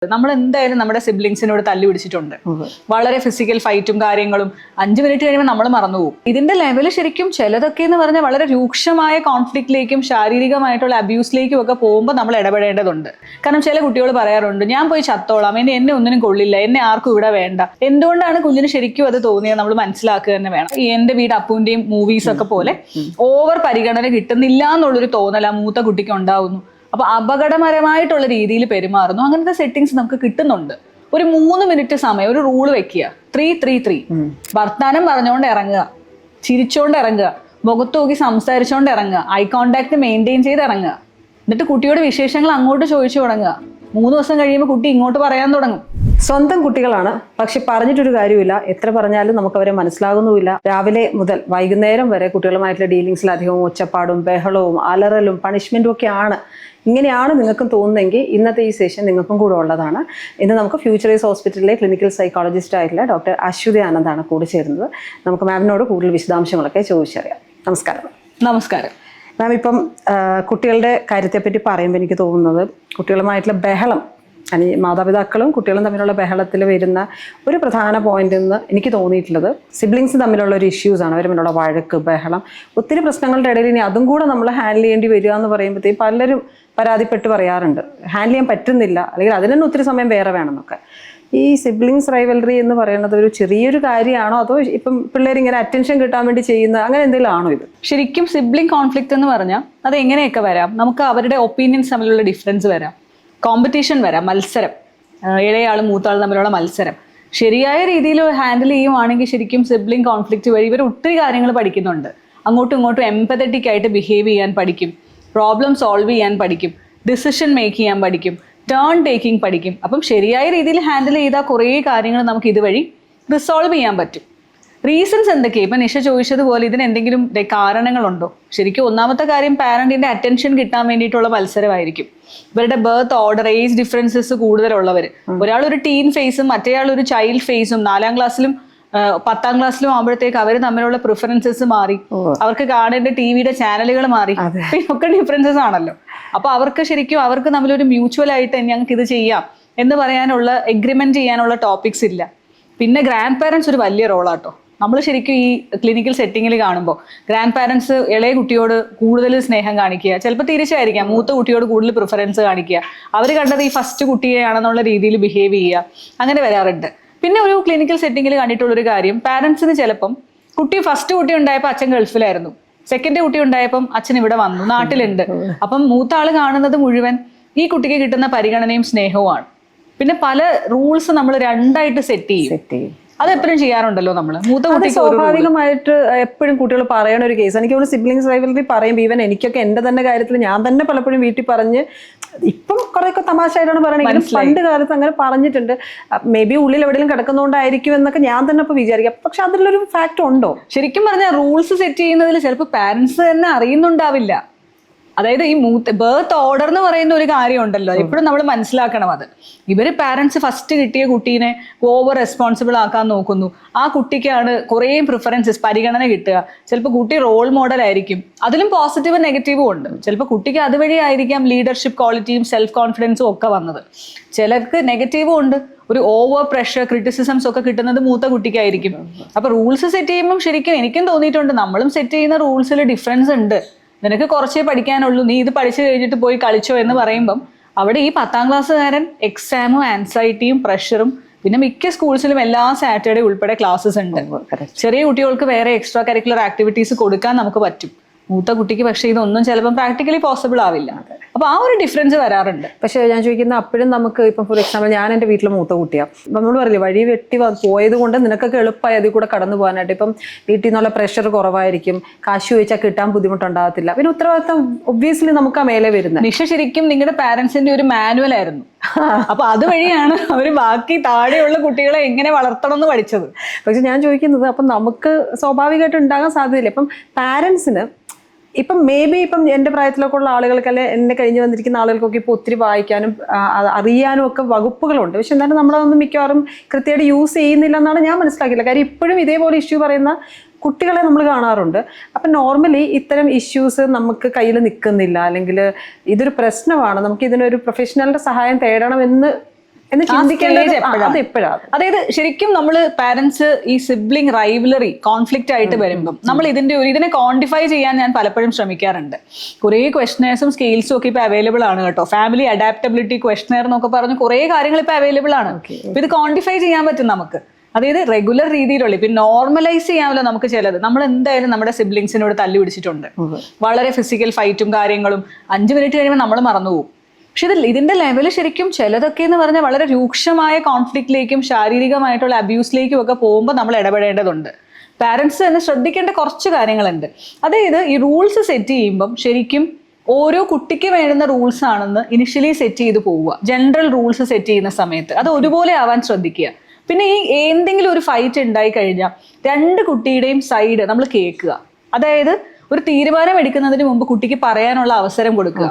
നമ്മൾ എന്തായാലും നമ്മുടെ സിബ്ലിങ്സിനോട് തല്ലി പിടിച്ചിട്ടുണ്ട്. വളരെ ഫിസിക്കൽ ഫൈറ്റും കാര്യങ്ങളും 5 മിനിറ്റ് കഴിയുമ്പോൾ നമ്മൾ മറന്നുപോകും. ഇതിന്റെ ലെവല് ശരിക്കും ചിലതൊക്കെ എന്ന് പറഞ്ഞാൽ വളരെ രൂക്ഷമായ കോൺഫ്ലിക്റ്റിലേക്കും ശാരീരികമായിട്ടുള്ള അബ്യൂസിലേക്കും ഒക്കെ പോകുമ്പോൾ നമ്മൾ ഇടപെടേണ്ടതുണ്ട്. കാരണം ചില കുട്ടികൾ പറയാറുണ്ട്, ഞാൻ പോയി ചത്തോളാം, എന്നെ ഒന്നിനും കൊള്ളില്ല, എന്നെ ആർക്കും ഇവിടെ വേണ്ട. എന്തുകൊണ്ടാണ് കുഞ്ഞിന് ശരിക്കും അത് തോന്നിയത് നമ്മൾ മനസ്സിലാക്കുക തന്നെ വേണം. ഈ എന്റെ വീട് അപ്പൂന്റെയും മൂവീസ് ഒക്കെ പോലെ ഓവർ പരിഗണന കിട്ടുന്നില്ല എന്നുള്ളൊരു തോന്നൽ ആ മൂത്ത കുട്ടിക്ക് ഉണ്ടാവുന്നു. അപ്പൊ അപകടകരമായിട്ടുള്ള രീതിയിൽ പെരുമാറുന്നു. അങ്ങനത്തെ സെറ്റിങ്സ് നമുക്ക് കിട്ടുന്നുണ്ട്. ഒരു 3 മിനിറ്റ് സമയം ഒരു റൂള് വെക്കുക, 3-3-3. വർത്താനം പറഞ്ഞുകൊണ്ട് ഇറങ്ങുക, ചിരിച്ചോണ്ട് ഇറങ്ങുക, മുഖത്ത് നോക്കി സംസാരിച്ചോണ്ട് ഇറങ്ങുക, ഐ കോണ്ടാക്ട് മെയിൻറ്റെയിൻ ചെയ്ത് ഇറങ്ങുക. എന്നിട്ട് കുട്ടിയോട് വിശേഷങ്ങൾ അങ്ങോട്ട് ചോദിച്ചു തുടങ്ങുക. 3 ദിവസം കഴിയുമ്പോൾ കുട്ടി ഇങ്ങോട്ട് പറയാൻ തുടങ്ങും. സ്വന്തം കുട്ടികളാണ്, പക്ഷെ പറഞ്ഞിട്ടൊരു കാര്യമില്ല. എത്ര പറഞ്ഞാലും നമുക്ക് അവരെ മനസ്സിലാകുന്നുമില്ല. രാവിലെ മുതൽ വൈകുന്നേരം വരെ കുട്ടികളുമായിട്ടുള്ള ഡീലിങ്സിലധികവും ഒച്ചപ്പാടും ബഹളവും അലറലും പണിഷ്മെന്റും ഒക്കെയാണ്. ഇങ്ങനെയാണ് നിങ്ങൾക്കും തോന്നുന്നെങ്കിൽ ഇന്നത്തെ ഈ സെഷൻ നിങ്ങൾക്കും കൂടെ ഉള്ളതാണ്. ഇന്ന് നമുക്ക് ഫ്യൂച്ചറൈസ് ഹോസ്പിറ്റലിലെ ക്ലിനിക്കൽ സൈക്കോളജിസ്റ്റ് ആയിട്ടുള്ള ഡോക്ടർ അശ്വതി ആനന്ദാണ് കൂടെ ചേരുന്നത്. നമുക്ക് മാമിനോട് കൂടുതൽ വിശദാംശങ്ങളൊക്കെ ചോദിച്ചറിയാം. നമസ്കാരം. നമസ്കാരം മാം. ഇപ്പം കുട്ടികളുടെ കാര്യത്തെപ്പറ്റി പറയുമ്പോൾ എനിക്ക് തോന്നുന്നത് കുട്ടികളുമായിട്ടുള്ള ബഹളം, മാതാപിതാക്കളും കുട്ടികളും തമ്മിലുള്ള ബഹളത്തിൽ വരുന്ന ഒരു പ്രധാന പോയിന്റ് എന്ന് എനിക്ക് തോന്നിയിട്ടുള്ളത് സിബ്ലിങ്സ് തമ്മിലുള്ള ഒരു ഇഷ്യൂസാണ്. അവർ തമ്മിലുള്ള വഴക്ക്, ബഹളം, ഒത്തിരി പ്രശ്നങ്ങളുടെ ഇടയിൽ ഇനി അതും കൂടെ നമ്മൾ ഹാൻഡിൽ ചെയ്യേണ്ടി വരിക എന്ന് പറയുമ്പോഴത്തേക്കും പലരും പരാതിപ്പെട്ട് പറയാറുണ്ട്, ഹാൻഡിൽ ചെയ്യാൻ പറ്റുന്നില്ല, അല്ലെങ്കിൽ അതിന് തന്നെ ഒത്തിരി സമയം വേറെ വേണമെന്നൊക്കെ. ഈ സിബ്ലിങ്സ് റൈവൽറി എന്ന് പറയുന്നത് ഒരു ചെറിയൊരു കാര്യമാണോ, അതോ ഇപ്പം പിള്ളേരിങ്ങനെ അറ്റൻഷൻ കിട്ടാൻ വേണ്ടി ചെയ്യുന്ന അങ്ങനെ എന്തെങ്കിലും ആണോ ഇത്? ശരിക്കും സിബ്ലിംഗ് കോൺഫ്ലിക്റ്റ് എന്ന് പറഞ്ഞാൽ അത് എങ്ങനെയൊക്കെ വരാം. നമുക്ക് അവരുടെ ഒപ്പീനിയൻസ് തമ്മിലുള്ള ഡിഫറൻസ് വരാം, കോമ്പറ്റീഷൻ വരാം, മത്സരം, ഇളയാളും മൂത്താളും തമ്മിലുള്ള മത്സരം. ശരിയായ രീതിയിൽ ഹാൻഡിൽ ചെയ്യുവാണെങ്കിൽ ശരിക്കും സിബ്ലിംഗ് കോൺഫ്ലിക്റ്റ് വഴി ഇവർ ഒത്തിരി കാര്യങ്ങൾ പഠിക്കുന്നുണ്ട്. അങ്ങോട്ടും ഇങ്ങോട്ടും എംപതറ്റിക് ആയിട്ട് ബിഹേവ് ചെയ്യാൻ പഠിക്കും, പ്രോബ്ലം സോൾവ് ചെയ്യാൻ പഠിക്കും, ഡിസിഷൻ മേക്ക് ചെയ്യാൻ പഠിക്കും, ടേൺ ടേക്കിംഗ് പഠിക്കും. അപ്പം ശരിയായ രീതിയിൽ ഹാൻഡിൽ ചെയ്താൽ കുറേ കാര്യങ്ങൾ നമുക്ക് ഇതുവഴി റിസോൾവ് ചെയ്യാൻ പറ്റും. റീസൺസ് എന്തൊക്കെയാണ്? ഇപ്പം നിഷ ചോദിച്ചതുപോലെ ഇതിന് എന്തെങ്കിലും കാരണങ്ങളുണ്ടോ? ശരിക്കും ഒന്നാമത്തെ കാര്യം പാരന്റിന്റെ അറ്റൻഷൻ കിട്ടാൻ വേണ്ടിയിട്ടുള്ള മത്സരമായിരിക്കും. ഇവരുടെ ബർത്ത് ഓർഡർ, ഏജ് ഡിഫറൻസസ് കൂടുതലുള്ളവർ, ഒരാൾ ഒരു ടീൻ ഫേസും മറ്റേയാൾ ഒരു ചൈൽഡ് ഫേസും 4ാം ക്ലാസ്സിലും 10ാം ക്ലാസ്സിലും ആകുമ്പോഴത്തേക്ക് അവർ തമ്മിലുള്ള പ്രിഫറൻസസ് മാറി, അവർക്ക് കാണേണ്ട ടിവിയുടെ ചാനലുകൾ മാറി, ഒക്കെ ഡിഫറൻസസ് ആണല്ലോ. അപ്പൊ അവർക്ക് ശരിക്കും അവർക്ക് തമ്മിലൊരു മ്യൂച്വൽ ആയിട്ട് ഞങ്ങൾക്ക് ഇത് ചെയ്യാം എന്ന് പറയാനുള്ള എഗ്രിമെന്റ് ചെയ്യാനുള്ള ടോപ്പിക്സ് ഇല്ല. പിന്നെ ഗ്രാൻഡ് പാരന്റ്സ് ഒരു വലിയ റോളാട്ടോ. നമ്മൾ ശരിക്കും ഈ ക്ലിനിക്കൽ സെറ്റിങ്ങിൽ കാണുമ്പോൾ ഗ്രാൻഡ് പാരന്റ്സ് ഇളയ കുട്ടിയോട് കൂടുതൽ സ്നേഹം കാണിക്കുക, ചിലപ്പോൾ തിരിച്ചായിരിക്കാം, മൂത്ത കുട്ടിയോട് കൂടുതൽ പ്രിഫറൻസ് കാണിക്കുക, അവർ കണ്ടത് ഈ ഫസ്റ്റ് കുട്ടിയെയാണെന്നുള്ള രീതിയിൽ ബിഹേവ് ചെയ്യുക, അങ്ങനെ വരാറുണ്ട്. പിന്നെ ഒരു ക്ലിനിക്കൽ സെറ്റിങ്ങിൽ കണ്ടിട്ടുള്ളൊരു കാര്യം, പാരന്റ്സിന് ചിലപ്പം ഫസ്റ്റ് കുട്ടി ഉണ്ടായപ്പോൾ അച്ഛൻ ഗൾഫിലായിരുന്നു, സെക്കൻഡ് കുട്ടി ഉണ്ടായപ്പം അച്ഛൻ ഇവിടെ വന്നു, നാട്ടിലുണ്ട്. അപ്പം മൂത്ത ആള് കാണുന്നത് മുഴുവൻ ഈ കുട്ടിക്ക് കിട്ടുന്ന പരിഗണനയും സ്നേഹവുമാണ്. പിന്നെ പല റൂൾസ് നമ്മൾ 2ആയിട്ട് സെറ്റ് ചെയ്യും. അതെപ്പോഴും ചെയ്യാറുണ്ടല്ലോ നമ്മൾ. മൂത്ത കുട്ടി സ്വാഭാവികമായിട്ട് എപ്പോഴും കുട്ടികൾ പറയണ ഒരു കേസ്. എനിക്ക് തോന്നുന്നു സിബ്ലിങ്സ് റൈവൽറി പറയുമ്പോൾ ഈവൻ എനിക്കൊക്കെ എൻ്റെ തന്നെ കാര്യത്തിൽ ഞാൻ തന്നെ പലപ്പോഴും വീട്ടിൽ പറഞ്ഞ്, ഇപ്പം കുറെയൊക്കെ തമാശയായിട്ടാണ് പറയണെങ്കിലും പണ്ട് കാലത്ത് അങ്ങനെ പറഞ്ഞിട്ടുണ്ട്. മേ ബി ഉള്ളിൽ എവിടെയെങ്കിലും കിടക്കുന്നതുകൊണ്ടായിരിക്കും എന്നൊക്കെ ഞാൻ തന്നെ ഇപ്പൊ വിചാരിക്കാം. പക്ഷെ അതിലൊരു ഫാക്ട് ഉണ്ടോ? ശരിക്കും പറഞ്ഞാൽ റൂൾസ് സെറ്റ് ചെയ്യുന്നതിൽ ചിലപ്പോൾ പാരന്റ്സ് തന്നെ അറിയുന്നുണ്ടാവില്ല. അതായത് ഈ ബർത്ത് ഓർഡർ എന്ന് പറയുന്ന ഒരു കാര്യം ഉണ്ടല്ലോ, എപ്പോഴും നമ്മൾ മനസ്സിലാക്കണം. അത് ഇവര് പാരന്റ്സ് ഫസ്റ്റ് കിട്ടിയ കുട്ടീനെ ഓവർ റെസ്പോൺസിബിൾ ആക്കാൻ നോക്കുന്നു. ആ കുട്ടിക്കാണ് കുറേ പ്രിഫറൻസസ്, പരിഗണന കിട്ടുക. ചിലപ്പോൾ കുട്ടി റോൾ മോഡൽ ആയിരിക്കും, അതിലും പോസിറ്റീവും നെഗറ്റീവും ഉണ്ട്. ചിലപ്പോൾ കുട്ടിക്ക് അതുവഴി ആയിരിക്കാം ലീഡർഷിപ്പ് ക്വാളിറ്റിയും സെൽഫ് കോൺഫിഡൻസും ഒക്കെ വന്നത്. ചിലർക്ക് നെഗറ്റീവും ഉണ്ട്, ഒരു ഓവർ പ്രഷർ, ക്രിറ്റിസിസംസ് ഒക്കെ കിട്ടുന്നത് മൂത്ത കുട്ടിക്കായിരിക്കും. അപ്പൊ റൂൾസ് സെറ്റ് ചെയ്യുമ്പോൾ ശരിക്കും എനിക്കും തോന്നിയിട്ടുണ്ട്, നമ്മളും സെറ്റ് ചെയ്യുന്ന റൂൾസിൽ ഡിഫറൻസ് ഉണ്ട്. നിനക്ക് കുറച്ചേ പഠിക്കാനുള്ളൂ, നീ ഇത് പഠിച്ചു കഴിഞ്ഞിട്ട് പോയി കളിച്ചോ എന്ന് പറയുമ്പം അവിടെ ഈ 10ാം ക്ലാസ്സുകാരൻ എക്സാമും ആൻസൈറ്റിയും പ്രഷറും, പിന്നെ മിക്ക സ്കൂൾസിലും എല്ലാ സാറ്റർഡേ ഉൾപ്പെടെ ക്ലാസ്സസ് ഉണ്ട്. ചെറിയ കുട്ടികൾക്ക് വേറെ എക്സ്ട്രാ കരിക്കുലർ ആക്ടിവിറ്റീസ് കൊടുക്കാൻ നമുക്ക് പറ്റും. മൂത്ത കുട്ടിക്ക് പക്ഷേ ഇതൊന്നും ചിലപ്പോൾ പ്രാക്ടിക്കലി പോസിബിൾ ആവില്ല. അപ്പൊ ആ ഒരു ഡിഫറൻസ് വരാറുണ്ട്. പക്ഷെ ഞാൻ ചോദിക്കുന്ന അപ്പോഴും നമുക്ക് ഇപ്പം ഫോർ എക്സാമ്പിൾ ഞാൻ എൻ്റെ വീട്ടിൽ മൂത്ത കുട്ടിയാണ്. നമ്മൾ പറയില്ലേ, വഴി വെട്ടി പോയത് കൊണ്ട് നിനക്കൊക്കെ എളുപ്പമായി അതിൽ കൂടെ കടന്നു പോകാനായിട്ട്. ഇപ്പം വീട്ടിൽ നിന്നുള്ള പ്രഷർ കുറവായിരിക്കും, കാശ് ചോദിച്ചാൽ കിട്ടാൻ ബുദ്ധിമുട്ടുണ്ടാകത്തില്ല, പിന്നെ ഉത്തരവാദിത്തം ഒബ്വിയസ്ലി നമുക്ക് ആ മേലെ വരുന്നത്. നിഷ ശരിക്കും നിങ്ങളുടെ പാരന്റ്സിന്റെ ഒരു മാനുവൽ ആയിരുന്നു. അപ്പൊ അതുവഴിയാണ് അവര് ബാക്കി താഴെയുള്ള കുട്ടികളെ എങ്ങനെ വളർത്തണം എന്ന് പഠിച്ചത്. പക്ഷെ ഞാൻ ചോദിക്കുന്നത്, അപ്പം നമുക്ക് സ്വാഭാവികമായിട്ട് ഉണ്ടാകാൻ സാധ്യതയില്ല. ഇപ്പം പാരന്റ്സിന് ഇപ്പം മേ ബി ഇപ്പം എൻ്റെ പ്രായത്തിലൊക്കെ ഉള്ള ആളുകൾക്ക്, അല്ലെ എന്നെ കഴിഞ്ഞ് വന്നിരിക്കുന്ന ആളുകൾക്കൊക്കെ ഇപ്പോൾ ഒത്തിരി വായിക്കാനും അറിയാനും ഒക്കെ വകുപ്പുകളുണ്ട്. പക്ഷെ എന്നാലും നമ്മളതൊന്നും മിക്കവാറും കൃത്യമായിട്ട് യൂസ് ചെയ്യുന്നില്ല എന്നാണ് ഞാൻ മനസ്സിലാക്കിയില്ല. കാര്യം ഇപ്പോഴും ഇതേപോലെ ഇഷ്യൂ പറയുന്ന കുട്ടികളെ നമ്മൾ കാണാറുണ്ട്. അപ്പം നോർമലി ഇത്തരം ഇഷ്യൂസ് നമുക്ക് കയ്യിൽ നിൽക്കുന്നില്ല, അല്ലെങ്കിൽ ഇതൊരു പ്രശ്നമാണ്, നമുക്ക് ഇതിനൊരു പ്രൊഫഷണലിൻ്റെ സഹായം തേടണമെന്ന് എന്ന് ചിന്തിക്കേണ്ടത് അത് എപ്പോഴാണ്. അതായത് ശരിക്കും നമ്മൾ പാരന്റ്സ് ഈ സിബ്ലിംഗ് റൈവലറി കോൺഫ്ലിക്റ്റ് ആയിട്ട് വരുമ്പം നമ്മൾ ഇതിനെ ക്വാണ്ടിഫൈ ചെയ്യാൻ ഞാൻ പലപ്പോഴും ശ്രമിക്കാറുണ്ട്. കുറേ ക്വസ്റ്റനേഴ്സും സ്കെയിൽസും ഒക്കെ ഇപ്പൊ അവൈലബിൾ ആണ് കേട്ടോ. ഫാമിലി അഡാപ്റ്റബിലിറ്റി ക്വസ്റ്റനെയർ എന്നൊക്കെ പറഞ്ഞ് കുറേ കാര്യങ്ങൾ ഇപ്പൊ അവൈലബിൾ ആണ്. അപ്പൊ ഇത് ക്വാണ്ടിഫൈ ചെയ്യാൻ പറ്റും നമുക്ക്. അതായത് റെഗുലർ രീതിയിലുള്ള ഇപ്പൊ നോർമലൈസ് ചെയ്യാമല്ലോ നമുക്ക് ചിലത്. നമ്മൾ എന്തായാലും നമ്മുടെ സിബ്ലിങ്സിനോട് തല്ലി പിടിച്ചിട്ടുണ്ട്, വളരെ ഫിസിക്കൽ ഫൈറ്റും കാര്യങ്ങളും. 5 മിനിറ്റ് കഴിയുമ്പോൾ നമ്മൾ മറന്നുപോകും. പക്ഷെ ഇതിന്റെ ലെവല് ശരിക്കും ചിലതൊക്കെ എന്ന് പറഞ്ഞാൽ വളരെ രൂക്ഷമായ കോൺഫ്ലിക്റ്റിലേക്കും ശാരീരികമായിട്ടുള്ള അബ്യൂസിലേക്കും ഒക്കെ പോകുമ്പോൾ നമ്മൾ ഇടപെടേണ്ടതുണ്ട്. പാരന്റ്സ് തന്നെ ശ്രദ്ധിക്കേണ്ട കുറച്ച് കാര്യങ്ങളുണ്ട്. അതായത് ഈ റൂൾസ് സെറ്റ് ചെയ്യുമ്പം ശരിക്കും ഓരോ കുട്ടിക്ക് വേണ്ടുന്ന റൂൾസ് ആണെന്ന് ഇനിഷ്യലി സെറ്റ് ചെയ്ത് പോവുക. ജനറൽ റൂൾസ് സെറ്റ് ചെയ്യുന്ന സമയത്ത് അത് ഒരുപോലെ ആവാൻ ശ്രദ്ധിക്കുക. പിന്നെ ഈ എന്തെങ്കിലും ഒരു ഫൈറ്റ് ഉണ്ടായി കഴിഞ്ഞാൽ 2 കുട്ടിയുടെയും സൈഡ് നമ്മൾ കേൾക്കുക. അതായത് ഒരു തീരുമാനം എടുക്കുന്നതിന് മുമ്പ് കുട്ടിക്ക് പറയാനുള്ള അവസരം കൊടുക്കുക.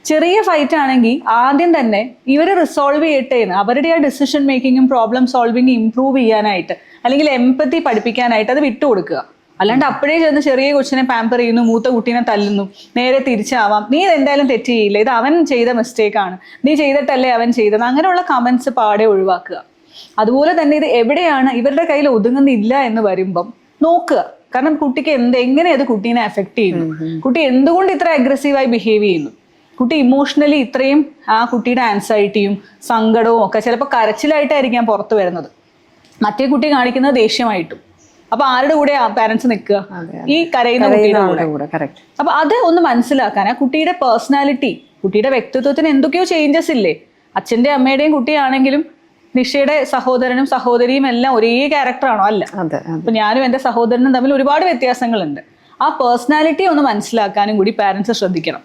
ചെറിയ ഫൈറ്റ് ആണെങ്കിൽ ആദ്യം തന്നെ ഇവരെ റിസോൾവ് ചെയ്യട്ടെ എന്ന്, അവരുടെ ആ ഡിസിഷൻ മേക്കിങ്ങും പ്രോബ്ലം സോൾവിങ്ങും ഇംപ്രൂവ് ചെയ്യാനായിട്ട് അല്ലെങ്കിൽ എംപത്തി പഠിപ്പിക്കാനായിട്ട് അത് വിട്ടുകൊടുക്കുക. അല്ലാണ്ട് അപ്പോഴേ ചെന്ന് ചെറിയ കൊച്ചിനെ പാമ്പർ ചെയ്യുന്നു, മൂത്ത കുട്ടീനെ തല്ലുന്നു. നേരെ തിരിച്ചാവാം, നീ എന്തായാലും തെറ്റ് ചെയ്യില്ല, ഇത് അവൻ ചെയ്ത മിസ്റ്റേക്കാണ്, നീ ചെയ്തിട്ടല്ലേ അവൻ ചെയ്തത്, അങ്ങനെയുള്ള കമന്റ്സ് പാടെ ഒഴിവാക്കുക. അതുപോലെ തന്നെ ഇത് എവിടെയാണ് ഇവരുടെ കയ്യിൽ ഒതുങ്ങുന്നില്ല എന്ന് വരുമ്പം നോക്കുക. കാരണം കുട്ടിക്ക് എങ്ങനെ അത് കുട്ടീനെ എഫക്ട് ചെയ്യുന്നു, കുട്ടി എന്തുകൊണ്ട് ഇത്ര അഗ്രസീവായി ബിഹേവ് ചെയ്യുന്നു, കുട്ടി ഇമോഷണലി ഇത്രയും ആ കുട്ടിയുടെ ആൻസൈറ്റിയും സങ്കടവും ഒക്കെ ചിലപ്പോൾ കരച്ചിലായിട്ടായിരിക്കാം പുറത്ത് വരുന്നത്, മറ്റേ കുട്ടി കാണിക്കുന്നത് ദേഷ്യമായിട്ടും. അപ്പൊ ആരുടെ കൂടെ പാരന്റ്സ് നിൽക്കുക? ഈ കരയുന്ന കുട്ടിയുടെ കൂടെ. അപ്പൊ അത് ഒന്ന് മനസ്സിലാക്കാൻ, ആ കുട്ടിയുടെ പേഴ്സണാലിറ്റി, കുട്ടിയുടെ വ്യക്തിത്വത്തിന് എന്തൊക്കെയോ ചേഞ്ചസ് ഇല്ലേ. അച്ഛന്റെ അമ്മയുടെയും കുട്ടിയാണെങ്കിലും നിഷയുടെ സഹോദരനും സഹോദരിയും എല്ലാം ഒരേ ക്യാരക്ടറാണോ? അല്ല. അപ്പൊ ഞാനും എന്റെ സഹോദരനും തമ്മിൽ ഒരുപാട് വ്യത്യാസങ്ങളുണ്ട്. ആ പേഴ്സണാലിറ്റി ഒന്ന് മനസ്സിലാക്കാനും കൂടി പാരന്റ്സ് ശ്രദ്ധിക്കണം.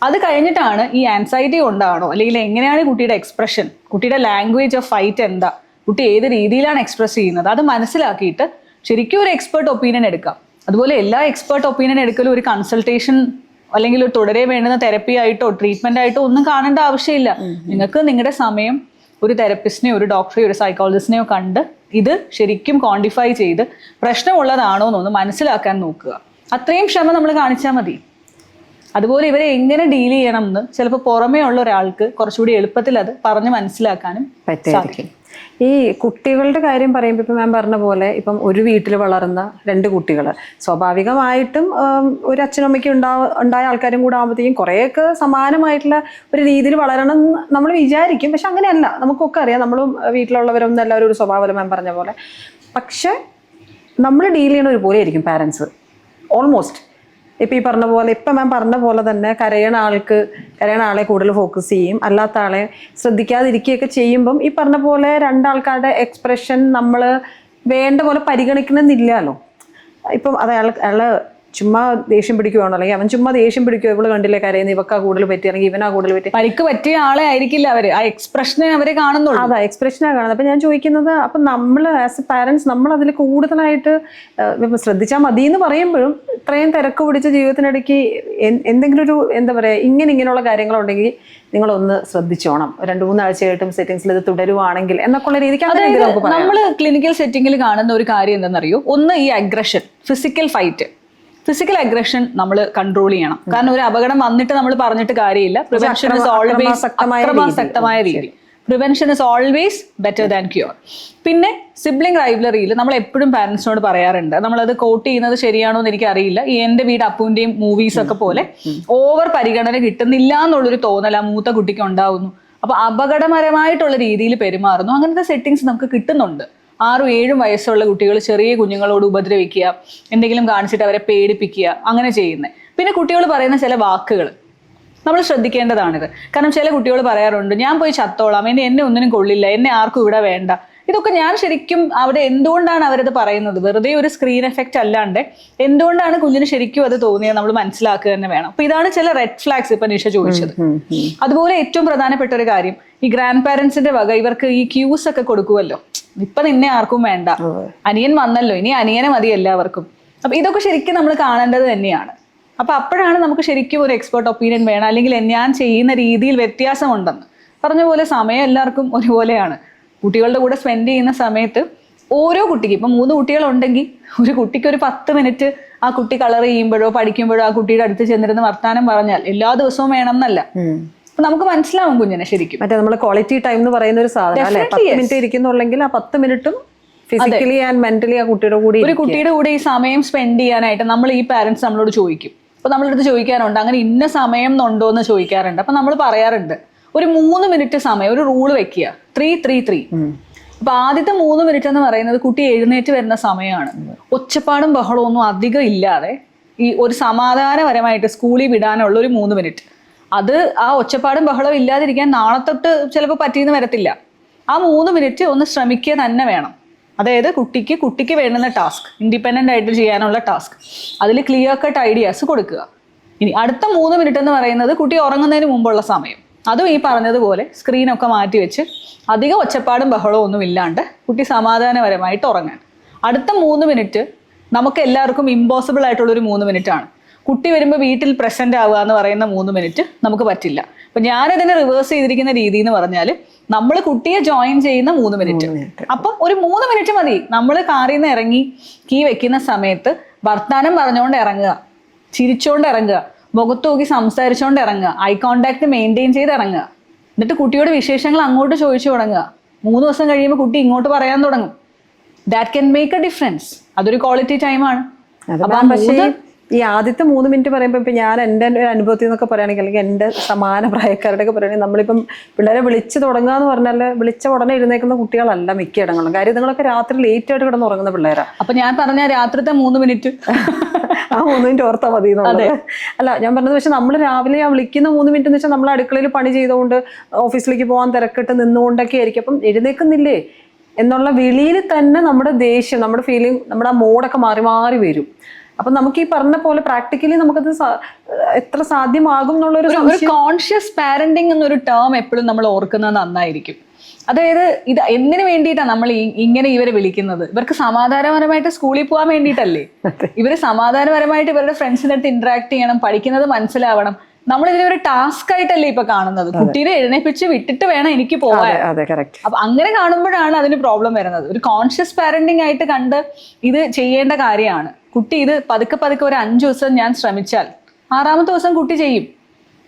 അത് കഴിഞ്ഞിട്ടാണ് ഈ ആൻസൈറ്റി കൊണ്ടാണോ അല്ലെങ്കിൽ എങ്ങനെയാണ് കുട്ടിയുടെ എക്സ്പ്രഷൻ, കുട്ടിയുടെ ലാംഗ്വേജ് ഓഫ് ഫൈറ്റ് എന്താ, കുട്ടി ഏത് രീതിയിലാണ് എക്സ്പ്രസ് ചെയ്യുന്നത്, അത് മനസ്സിലാക്കിയിട്ട് ശരിക്കും ഒരു എക്സ്പേർട്ട് ഒപ്പീനിയൻ എടുക്കാം. അതുപോലെ എല്ലാ എക്സ്പേർട്ട് ഒപ്പീനിയൻ എടുക്കലും ഒരു കൺസൾട്ടേഷൻ അല്ലെങ്കിൽ ഒരു തുടരെ വേണ്ടുന്ന തെറപ്പി ആയിട്ടോ ട്രീറ്റ്മെന്റ് ആയിട്ടോ ഒന്നും കാണേണ്ട ആവശ്യമില്ല. നിങ്ങൾക്ക് നിങ്ങളുടെ സമയം ഒരു തെറപ്പിസ്റ്റിനെയോ ഒരു ഡോക്ടറെയോ ഒരു സൈക്കോളജിസ്റ്റിനെയോ കണ്ട് ഇത് ശരിക്കും ക്വാണ്ടിഫൈ ചെയ്ത് പ്രശ്നമുള്ളതാണോ എന്നൊന്ന് മനസ്സിലാക്കാൻ നോക്കുക. അത്രയും ക്ഷമ നമ്മൾ കാണിച്ചാൽ മതി. അതുപോലെ ഇവരെ എങ്ങനെ ഡീൽ ചെയ്യണം എന്ന് ചിലപ്പോൾ പുറമേ ഉള്ള ഒരാൾക്ക് കുറച്ചുകൂടി എളുപ്പത്തിൽ അത് പറഞ്ഞ് മനസ്സിലാക്കാനും സാധിക്കും. ഈ കുട്ടികളുടെ കാര്യം പറയുമ്പോൾ ഇപ്പം ഞാൻ പറഞ്ഞ പോലെ ഇപ്പം ഒരു വീട്ടിൽ വളർന്ന 2 കുട്ടികൾ സ്വാഭാവികമായിട്ടും ഒരു അച്ഛനമ്മയ്ക്ക് ഉണ്ടായ ആൾക്കാരും കൂടെ ആകുമ്പോഴത്തേക്കും കുറേയൊക്കെ സമാനമായിട്ടുള്ള ഒരു രീതിയിൽ വളരണം എന്ന് നമ്മൾ വിചാരിക്കും. പക്ഷെ അങ്ങനെയല്ല, നമുക്കൊക്കെ അറിയാം, നമ്മളും വീട്ടിലുള്ളവരൊന്നും എല്ലാവരും ഒരു സ്വഭാവം ഞാൻ പറഞ്ഞ പോലെ. പക്ഷെ നമ്മൾ ഡീൽ ചെയ്യണ ഒരുപോലെ ആയിരിക്കും പാരൻസ് ഓൾമോസ്റ്റ്. ഇപ്പം ഈ പറഞ്ഞ പോലെ ഇപ്പം ഞാൻ പറഞ്ഞ പോലെ തന്നെ കരയണ ആളെ കൂടുതൽ ഫോക്കസ് ചെയ്യും, അല്ലാത്ത ആളെ ശ്രദ്ധിക്കാതിരിക്കുകയൊക്കെ ചെയ്യുമ്പം ഈ പറഞ്ഞ പോലെ 2 ആൾക്കാരുടെ എക്സ്പ്രഷൻ നമ്മൾ വേണ്ട പോലെ പരിഗണിക്കണമെന്നില്ലല്ലോ. ഇപ്പം അയാള് ചുമ്മാ ദേഷ്യം പിടിക്കുവാണോ, അല്ലെങ്കിൽ അവൻ ചുമ്മാ ദേഷ്യം പിടിക്കുമോ, ഇവള് കണ്ടില്ലേ കരയുന്ന, ഇവക്കാ കൂടുതൽ പറ്റി, അല്ലെങ്കിൽ ഇവനാ കൂടുതൽ പറ്റി, പരിക്ക് പറ്റിയ ആളെ ആയിരിക്കില്ല അവര്, ആ എക്സ്പ്രഷനെ അവരെ കാണുന്നുള്ളൂ. അതാ എക്സ്പ്രഷനാണ് കാണുന്നത്. അപ്പൊ ഞാൻ ചോദിക്കുന്നത്, അപ്പൊ നമ്മൾ ആസ് എ പാരന്റ്സ് നമ്മൾ അതിൽ കൂടുതലായിട്ട് ശ്രദ്ധിച്ചാൽ മതി എന്ന് പറയുമ്പോഴും ഇത്രയും തിരക്ക് പിടിച്ച ജീവിതത്തിനിടയ്ക്ക് എന്തെങ്കിലും ഒരു എന്താ പറയാ ഇങ്ങനെയുള്ള കാര്യങ്ങളുണ്ടെങ്കിൽ നിങ്ങളൊന്ന് ശ്രദ്ധിച്ചോണം. 2-3 ആഴ്ചയായിട്ടും സെറ്റിംഗ്സിൽ ഇത് തുടരുവാണെങ്കിൽ എന്നൊക്കെയുള്ള രീതിക്ക് നമ്മൾ ക്ലിനിക്കൽ സെറ്റിംഗിൽ കാണുന്ന ഒരു കാര്യം എന്താണെന്നറിയോ, ഒന്ന് ഈ അഗ്രഷൻ, ഫിസിക്കൽ അഗ്രഷൻ നമ്മൾ കൺട്രോൾ ചെയ്യണം. കാരണം ഒരു അപകടം വന്നിട്ട് നമ്മൾ പറഞ്ഞിട്ട് കാര്യമില്ല. പ്രിവെൻഷൻ ഇസ് ഓൾവേസ് അക്രമാസക്തമായ രീതി. Prevention is always better than cure. പിന്നെ സിബ്ലിംഗ് റൈവലറിയിൽ നമ്മൾ എപ്പോഴും പാരന്റ്സിനോട് പറയാറുണ്ട്, നമ്മളത് കോട്ട് ചെയ്യുന്നത് ശരിയാണോ എന്ന് എനിക്കറിയില്ല, ഈ എൻ്റെ വീട് അപ്പൂന്റെയും മൂവീസ് ഒക്കെ പോലെ ഓവർ പരിഗണന കിട്ടുന്നില്ല എന്നുള്ളൊരു തോന്നൽ ആ മൂത്ത കുട്ടിക്ക് ഉണ്ടാവുന്നു. അപ്പൊ അപകടകരമായിട്ടുള്ള രീതിയിൽ പെരുമാറുന്നു. അങ്ങനത്തെ സെറ്റിങ്സ് നമുക്ക് കിട്ടുന്നുണ്ട്. 6-7 വയസ്സുള്ള കുട്ടികൾ ചെറിയ കുഞ്ഞുങ്ങളോട് ഉപദ്രവിക്കുക, എന്തെങ്കിലും കാണിച്ചിട്ട് അവരെ പേടിപ്പിക്കുക, അങ്ങനെ ചെയ്യുന്നത്. പിന്നെ കുട്ടികൾ പറയുന്ന ചില വാക്കുകൾ നമ്മൾ ശ്രദ്ധിക്കേണ്ടതാണിത്. കാരണം ചില കുട്ടികൾ പറയാറുണ്ട്, ഞാൻ പോയി ചത്തോളാം, എന്നെ ഒന്നിനും കൊള്ളില്ല, എന്നെ ആർക്കും ഇവിടെ വേണ്ട. ഇതൊക്കെ ഞാൻ ശരിക്കും അവിടെ എന്തുകൊണ്ടാണ് അവരത് പറയുന്നത്, വെറുതെ ഒരു സ്ക്രീൻ എഫക്റ്റ് അല്ലാണ്ട് എന്തുകൊണ്ടാണ് കുഞ്ഞിന് ശരിക്കും അത് തോന്നിയത് നമ്മൾ മനസ്സിലാക്കുക തന്നെ വേണം. അപ്പൊ ഇതാണ് ചില റെഡ് ഫ്ലാഗ്സ് ഇപ്പൊ നിഷ ചോദിച്ചത്. അതുപോലെ ഏറ്റവും പ്രധാനപ്പെട്ട ഒരു കാര്യം, ഈ ഗ്രാൻഡ് പാരന്റ്സിന്റെ വക ഇവർക്ക് ഈ ക്യൂസ് ഒക്കെ കൊടുക്കുമല്ലോ, ഇപ്പൊ നിന്നെ ആർക്കും വേണ്ട, അനിയൻ വന്നല്ലോ, ഇനി അനിയനെ മതി എല്ലാവർക്കും. അപ്പൊ ഇതൊക്കെ ശരിക്കും നമ്മൾ കാണേണ്ടത് തന്നെയാണ്. അപ്പൊ അപ്പോഴാണ് നമുക്ക് ശരിക്കും ഒരു എക്സ്പേർട്ട് ഒപ്പീനിയൻ വേണം, അല്ലെങ്കിൽ ഞാൻ ചെയ്യുന്ന രീതിയിൽ വ്യത്യാസമുണ്ടെന്ന്. പറഞ്ഞ പോലെ സമയം എല്ലാവർക്കും ഒരുപോലെയാണ്. കുട്ടികളുടെ കൂടെ സ്പെൻഡ് ചെയ്യുന്ന സമയത്ത് ഓരോ കുട്ടിക്ക്, ഇപ്പം 3 കുട്ടികളുണ്ടെങ്കിൽ ഒരു കുട്ടിക്ക് ഒരു 10 മിനിറ്റ് ആ കുട്ടി കളർ ചെയ്യുമ്പോഴോ പഠിക്കുമ്പോഴോ ആ കുട്ടിയുടെ അടുത്ത് ചെന്നിരുന്ന് വർത്താനം പറഞ്ഞാൽ എല്ലാ ദിവസവും വേണം എന്നല്ല. അപ്പൊ നമുക്ക് മനസ്സിലാവും കുഞ്ഞിനെ ശരിക്കും. മറ്റേ നമ്മൾ ക്വാളിറ്റി ടൈം എന്ന് പറയുന്ന ഒരു സാധനം അല്ലെ, 10 മിനിറ്റ് ഇരിക്കുന്നുള്ളെങ്കിൽ ആ 10 മിനിറ്റും ഫിസിക്കലി ആൻഡ് മെന്റലി ആ കുട്ടിയുടെ കൂടെ ഒരു കുട്ടിയുടെ കൂടെ ഈ സമയം സ്പെൻഡ് ചെയ്യാനായിട്ട് നമ്മൾ ഈ പാരന്റ്സ് നമ്മളോട് ചോദിക്കും. അപ്പൊ നമ്മളടുത്ത് ചോദിക്കാറുണ്ട് അങ്ങനെ ഇന്ന സമയം ഉണ്ടോ എന്ന് ചോദിക്കാറുണ്ട്. അപ്പൊ നമ്മൾ പറയാറുണ്ട് ഒരു 3 മിനിറ്റ് സമയം, ഒരു റൂള് വെക്കുക, 3-3-3. അപ്പൊ ആദ്യത്തെ 3 മിനിറ്റ് എന്ന് പറയുന്നത് കുട്ടി എഴുന്നേറ്റ് വരുന്ന സമയമാണ്. ഒച്ചപ്പാടും ബഹളവും ഒന്നും അധികം ഇല്ലാതെ ഈ ഒരു സമാധാനപരമായിട്ട് സ്കൂളിൽ വിടാനുള്ള ഒരു 3 മിനിറ്റ്. അത് ആ ഒച്ചപ്പാടും ബഹളവും ഇല്ലാതിരിക്കാൻ നാളെ തൊട്ട് ചിലപ്പോൾ പറ്റിയെന്ന് വരത്തില്ല. ആ 3 മിനിറ്റ് ഒന്ന് ശ്രമിക്കുക തന്നെ വേണം. അതായത് കുട്ടിക്ക് വേണ്ടുന്ന ടാസ്ക്, ഇൻഡിപെൻഡൻ്റ് ആയിട്ട് ചെയ്യാനുള്ള ടാസ്ക്, അതിൽ ക്ലിയർ കട്ട് ഐഡിയാസ് കൊടുക്കുക. ഇനി അടുത്ത 3 മിനിറ്റ് എന്ന് പറയുന്നത് കുട്ടി ഉറങ്ങുന്നതിന് മുമ്പുള്ള സമയം. അതും ഈ പറഞ്ഞതുപോലെ സ്ക്രീനൊക്കെ മാറ്റി വെച്ച് അധികം ഒച്ചപ്പാടും ബഹളവും ഒന്നും ഇല്ലാണ്ട് കുട്ടി സമാധാനപരമായിട്ട് ഉറങ്ങാൻ. അടുത്ത 3 മിനിറ്റ് നമുക്ക് എല്ലാവർക്കും ഇമ്പോസിബിൾ ആയിട്ടുള്ളൊരു 3 മിനിറ്റ് ആണ്. കുട്ടി വരുമ്പോൾ വീട്ടിൽ പ്രസന്റ് ആവുക എന്ന് പറയുന്ന 3 മിനിറ്റ് നമുക്ക് പറ്റില്ല. അപ്പൊ ഞാനതിനെ റിവേഴ്സ് ചെയ്തിരിക്കുന്ന രീതി എന്ന് പറഞ്ഞാൽ നമ്മൾ കുട്ടിയെ ജോയിൻ ചെയ്യുന്ന 3 മിനിറ്റ്. അപ്പൊ ഒരു 3 മിനിറ്റ് മതി. നമ്മൾ കാറിൽ നിന്ന് ഇറങ്ങി കീ വെക്കുന്ന സമയത്ത് വർത്താനം പറഞ്ഞുകൊണ്ട് ഇറങ്ങുക, ചിരിച്ചോണ്ട് ഇറങ്ങുക, മുഖത്ത് നോക്കി സംസാരിച്ചുകൊണ്ട് ഇറങ്ങുക, ഐ കോണ്ടാക്ട് മെയിൻറ്റെയിൻ ചെയ്ത് ഇറങ്ങുക. എന്നിട്ട് കുട്ടിയോട് വിശേഷങ്ങൾ അങ്ങോട്ട് ചോദിച്ചു തുടങ്ങുക. 3 ദിവസം കഴിയുമ്പോൾ കുട്ടി ഇങ്ങോട്ട് പറയാൻ തുടങ്ങും. That can make A difference. അതൊരു ക്വാളിറ്റി ടൈമാണ്. പക്ഷേ ഈ ആദ്യത്തെ 3 മിനിറ്റ് പറയുമ്പോൾ ഇപ്പം ഞാൻ എൻ്റെ ഒരു അനുഭവത്തിൽ നിന്നൊക്കെ പറയുകയാണെങ്കിൽ, അല്ലെങ്കിൽ എൻ്റെ സമാന പ്രായക്കാരുടെ ഒക്കെ പറയുകയാണെങ്കിൽ, നമ്മളിപ്പം പിള്ളേരെ വിളിച്ച് തുടങ്ങുക എന്ന് പറഞ്ഞാൽ വിളിച്ച ഉടനെ എഴുന്നേക്കുന്ന കുട്ടികളല്ല മിക്ക ഇടങ്ങളും. കാര്യം നിങ്ങളൊക്കെ രാത്രി ലേറ്റ് ആയിട്ട് കിടന്ന് ഉറങ്ങുന്ന പിള്ളേരാണ്. അപ്പൊ ഞാൻ പറഞ്ഞ രാത്രിത്തെ 3 മിനിറ്റ് ആ 3 മിനിറ്റ് ഓർത്താൽ മതി എന്നുള്ളത്. അല്ല ഞാൻ പറഞ്ഞത്, പക്ഷെ നമ്മൾ രാവിലെ ആ വിളിക്കുന്ന 3 മിനിറ്റ് എന്ന് വെച്ചാൽ നമ്മൾ അടുക്കളയിൽ പണി ചെയ്തുകൊണ്ട് ഓഫീസിലേക്ക് പോകാൻ തിരക്കിട്ട് നിന്നുകൊണ്ടൊക്കെ ആയിരിക്കും. അപ്പം എഴുന്നേക്കുന്നില്ലേ എന്നുള്ള വിളിയിൽ തന്നെ നമ്മുടെ ദേഷ്യം, നമ്മുടെ ഫീലിംഗ്, നമ്മുടെ ആ മോഡൊക്കെ മാറി മാറി വരും. അപ്പൊ നമുക്ക് ഈ പറഞ്ഞ പോലെ പ്രാക്ടിക്കലി നമുക്കത് എത്ര സാധ്യമാകും എന്നുള്ളൊരു കോൺഷ്യസ് പാരന്റിങ് എന്നൊരു ടേം എപ്പോഴും നമ്മൾ ഓർക്കുന്നത് നന്നായിരിക്കും. അതായത് ഇത് എന്തിനു വേണ്ടിയിട്ടാണ് നമ്മൾ ഇങ്ങനെ ഇവരെ വിളിക്കുന്നത്? ഇവർക്ക് സമാധാനപരമായിട്ട് സ്കൂളിൽ പോകാൻ വേണ്ടിയിട്ടല്ലേ? ഇവര് സമാധാനപരമായിട്ട് ഇവരുടെ ഫ്രണ്ട്സിൻ്റെ അടുത്ത് ഇന്ററാക്ട് ചെയ്യണം, പഠിക്കുന്നത് മനസ്സിലാവണം. നമ്മൾ ഇതിനെ ഒരു ടാസ്ക് ആയിട്ടല്ലേ ഇപ്പൊ കാണുന്നത്. കുട്ടീനെ എഴുന്നേപ്പിച്ച് വിട്ടിട്ട് വേണം എനിക്ക് പോവാൻ. അപ്പൊ അങ്ങനെ കാണുമ്പോഴാണ് അതിന് പ്രോബ്ലം വരുന്നത്. ഒരു കോൺഷ്യസ് പാരന്റിങ് ആയിട്ട് കണ്ട് ഇത് ചെയ്യേണ്ട കാര്യമാണ്. കുട്ടി ഇത് പതുക്കെ ഒരു 5 ദിവസം ഞാൻ ശ്രമിച്ചാൽ 6ാമത്തെ ദിവസം കുട്ടി ചെയ്യും.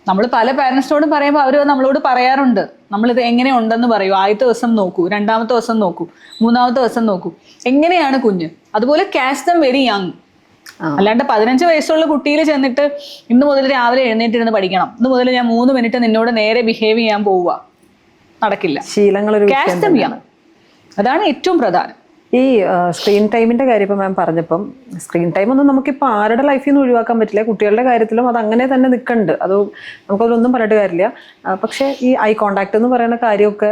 നമ്മൾ പല പാരന്റ്സിനോടും പറയുമ്പോൾ അവർ നമ്മളോട് പറയാറുണ്ട്, നമ്മളിത് എങ്ങനെ ഉണ്ടെന്ന് പറയൂ. ആദ്യത്തെ ദിവസം നോക്കൂ, 2ാമത്തെ ദിവസം നോക്കൂ, 3ാമത്തെ ദിവസം നോക്കൂ, എങ്ങനെയാണ് കുഞ്ഞ്. അതുപോലെ ക്യാച്ച് ദം വെരി യങ്. അല്ലാണ്ട് 15 വയസ്സുള്ള കുട്ടിയിൽ ചെന്നിട്ട് ഇന്ന് മുതൽ രാവിലെ എഴുന്നേറ്റിരുന്ന് പഠിക്കണം, ഇന്ന് മുതൽ ഞാൻ 3 മിനിറ്റ് നിന്നോട് നേരെ ബിഹേവ് ചെയ്യാൻ പോവുക, നടക്കില്ല. ശീലങ്ങൾ ക്യാച്ച് ദം യങ്, അതാണ് ഏറ്റവും പ്രധാനം. ഈ സ്ക്രീൻ ടൈമിന്റെ കാര്യം ഇപ്പം മാം പറഞ്ഞപ്പം, സ്ക്രീൻ ടൈം ഒന്നും നമുക്കിപ്പോൾ ആരുടെ ലൈഫിൽ നിന്ന് ഒഴിവാക്കാൻ പറ്റില്ല. കുട്ടികളുടെ കാര്യത്തിലും അത് അങ്ങനെ തന്നെ നിൽക്കുന്നുണ്ട്. അത് നമുക്കതിലൊന്നും പറഞ്ഞിട്ട് കാര്യമില്ല. പക്ഷേ ഈ ഐ കോണ്ടാക്ട് എന്ന് പറയുന്ന കാര്യമൊക്കെ